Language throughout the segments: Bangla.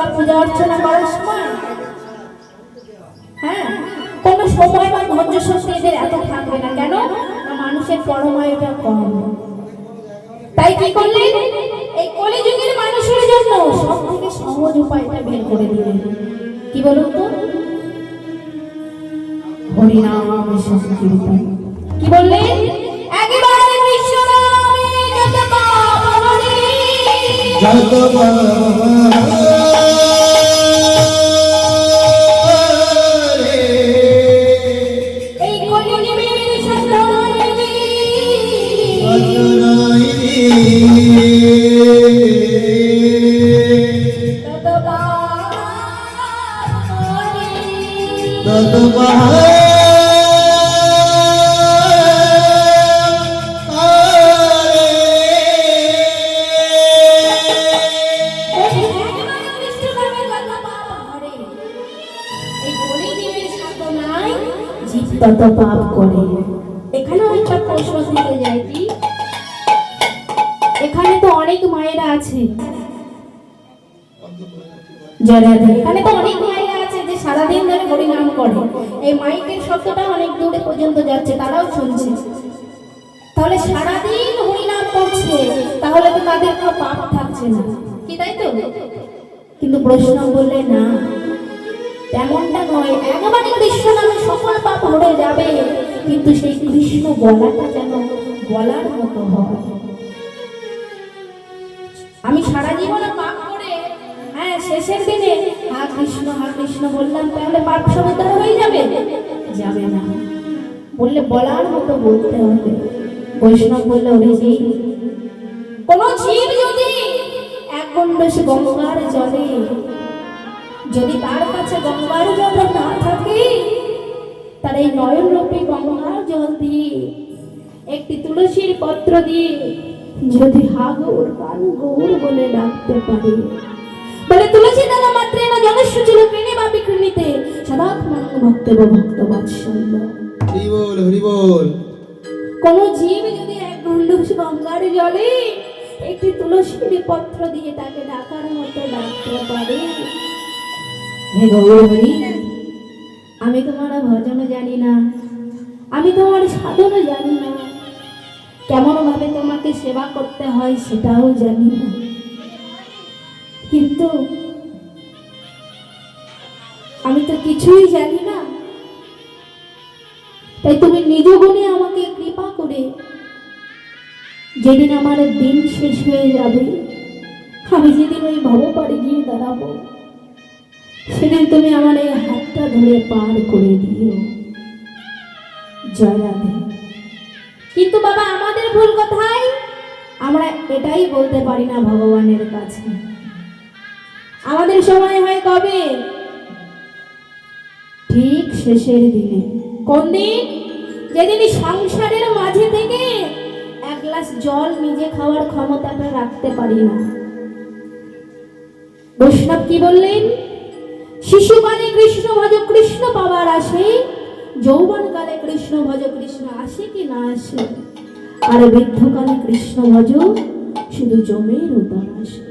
সেবা পূজা অর্চনা করার সময় হ্যাঁ কোনো সময় বা ধৈর্য শক্তি এদের এত থাকবে না। কেন? মানুষের পরমায়ুটা কম। তাই কি করলেন? এই কলিযুগের মানুষের জন্য সব থেকে সহজ উপায়টা বের করে দিলেন। কি বলুন তো? হরিনাম সংকীর্তন। কি বললেন? একবার কৃষ্ণ নামে যত পাপ হরে, যত পাপ এই কলিযুগের সাধনায় তত পাপ হরে, তত পাপ তত পাপ করে। এখানেও একটা প্রশ্ন থেকে যায়, কি এখানে তো অনেক মায়েরা আছে যারা, এখানে তো অনেক মায়েরা আছে যে সারাদিন ধরে হরিনাম করে, এই মাইকের শব্দটা অনেক দূরে পর্যন্ত যাচ্ছে, তারাও শুনছে। তাহলে সারাদিন হরিনাম করছে, তাহলে তো তাদের কোনো পাপ থাকছে না, কি তাই তো? কিন্তু প্রশ্ন বললে না, তেমনটা নয়। একবারে কৃষ্ণ নামে সকল পাপ হয়ে যাবে, কিন্তু সেই কৃষ্ণ বলাটা যেন বলার মতো হয়। আমি সারা জীবনে পাপ করে হ্যাঁ শেষের দিনে হা কৃষ্ণ বললাম, তাহলে পাপ সব উদ্ধার হয়ে যাবে? যাবে না। বললে বলার মতো বলতে হবে। বৈষ্ণব বললে, ওরে জীব, কোন জীব যদি এক গণ্ডূষ গঙ্গার জলে, যদি তার কাছে গঙ্গার জল না থাকে, তার এই নয়নরূপী গঙ্গার জল দিয়ে একটি তুলসীর পত্র দিয়ে যদি হা গৌর কান গৌর বলে ডাকতে পারে, বলে তুলসী দানা মাত্রে না জনসুচিল প্রেমে বা বিকৃণীতে সদাত্মন ভক্তব ভক্ত বাৎসল্য। হরি বল, হরি বল। কোন জীব যদি এক গণ্ডূষ গঙ্গার জলে একটি তুলসীর পত্র দিয়ে তাকে ডাকার মতো ডাকতে পারে, হে গৌরহরি, আমি তোমার ভজন জানি না, আমি তোমার সাধন জানি না, কেমন ভাবে তোমাকে সেবা করতে হয় সেটাও জানি না, কিন্তু আমি তো কিছুই জানি না, তাই তুমি নিজ গুণে আমাকে কৃপা করে যেদিন আমার দিন শেষ হয়ে যাবে, আমি যেদিন ওই ভবপারে গিয়ে দাঁড়াবো, সেদিন তুমি আমার এই হাতটা ধরে পার করে দিও। জয় রাধে। কিন্তু বাবা, আমাদের ভুল কোথায়? আমরা এটাই বলতে পারি না ভগবানের কাছে। আমাদের সময় হয় কবে? ঠিক শেষের দিনে। কোন দিন? যেদিন সংসারের মাঝে থেকে এক গ্লাস জল নিজে খাওয়ার ক্ষমতাটা রাখতে পারি না। বৈষ্ণব কি বললেন? শিশুকালে কৃষ্ণ ভজ কৃষ্ণ পাবার আসে, যৌবন কালে কৃষ্ণ ভজ কৃষ্ণ আসে কি না আসে, আর বৃদ্ধকালে কৃষ্ণ ভজ শুধু জমের উপর আসে।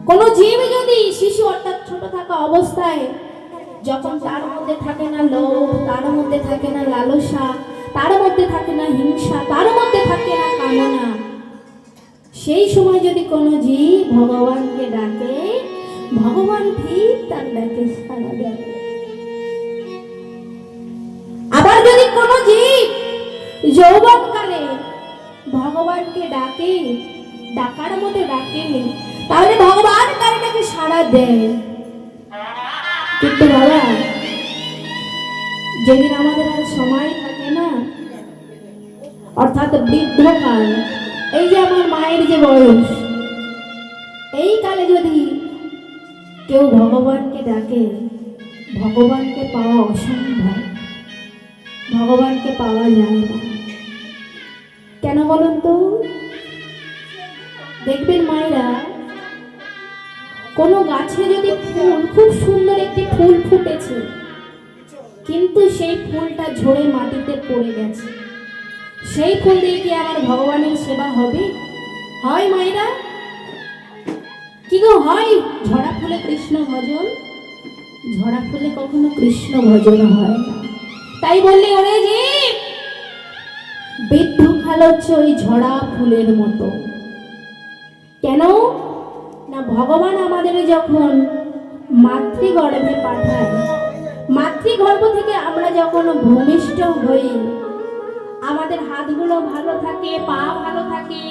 কোন জীব যদি শিশু অর্থাৎ ছোট থাকা অবস্থায়, যখন তার মধ্যে থাকে না লোভ, তার মধ্যে থাকে না লালসা, তার মধ্যে থাকে না হিংসা, তার মধ্যে থাকে না কামনা, সেই সময় যদি কোনো জীব ভগবানকে ডাকে, ভগবান ঠিক তার ডাকে সাড়া দেয়। আবার যদি কোনো জীব যৌবনকালে ভগবানকে ডাকে, ডাকার মতো ডাকে, তাহলে ভগবান তার ডাকে সাড়া দেয়। কিন্তু বাবা, যেদিন আমাদের আর সময় থাকে না, অর্থাৎ বৃদ্ধকাল, এই যে আমার মায়ের যে বয়স, এই কালে যদি কেউ ভগবানকে ডাকে, ভগবানকে পাওয়া অসম্ভব, ভগবানকে পাওয়া যায় না। কেন বলুন তো? দেখবেন মায়েরা, কোনো গাছে যদি ফুল, খুব সুন্দর একটি ফুল ফুটেছে, কিন্তু সেই ফুলটা ঝরে মাটিতে পড়ে গেছে, সেই ফুল দিয়ে কি আমার ভগবানের সেবা হবে? হয় মায়েরা? কি গো হয় ঝরা ফুলে কৃষ্ণ ভজন? ঝরা ফুলে কখনো কৃষ্ণ ভজন হয় না। তাই বললে ওরে জীব, বৃদ্ধ কাল হচ্ছে ওই ঝরা ফুলের মতো। কেন না, ভগবান আমাদের যখন মাতৃগর্ভে পাঠায়, মাতৃগর্ভ থেকে আমরা যখন ভূমিষ্ঠ হই, আমাদের হাতগুলো ভালো থাকে, পা ভালো থাকে,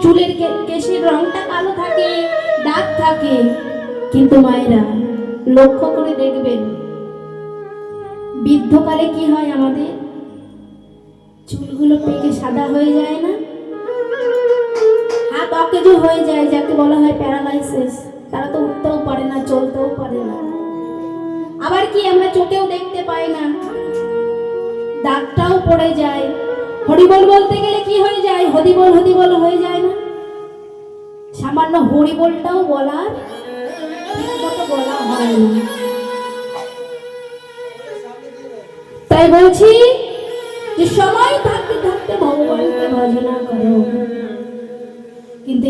চুলের কেশের রংটা কালো থাকে, দাঁত থাকে। কিন্তু মায়েরা লক্ষ্য করে দেখবেন, বৃদ্ধকালে কি হয়, আমাদের চুলগুলো পেকে সাদা হয়ে যায় না, হাত অকেজো হয়ে যায়, যাকে বলা হয় প্যারালাইসিস। তারা তো উঠতেও পারে না, চলতেও পারে না। আবার কি, আমরা চোখেও দেখতে পাই না, দাঁতটাও পড়ে যায়। হরিবল বলতে গেলে কি হয়ে যায়, হদিবল হদিবল হয়ে যায় না। সামান্য হরিবলটাও বলার ঠিকমতো বলা হয় না। তাই বলছি যে সময় থাকতে থাকতে ভগবানকে ভজনা করো। কিন্তু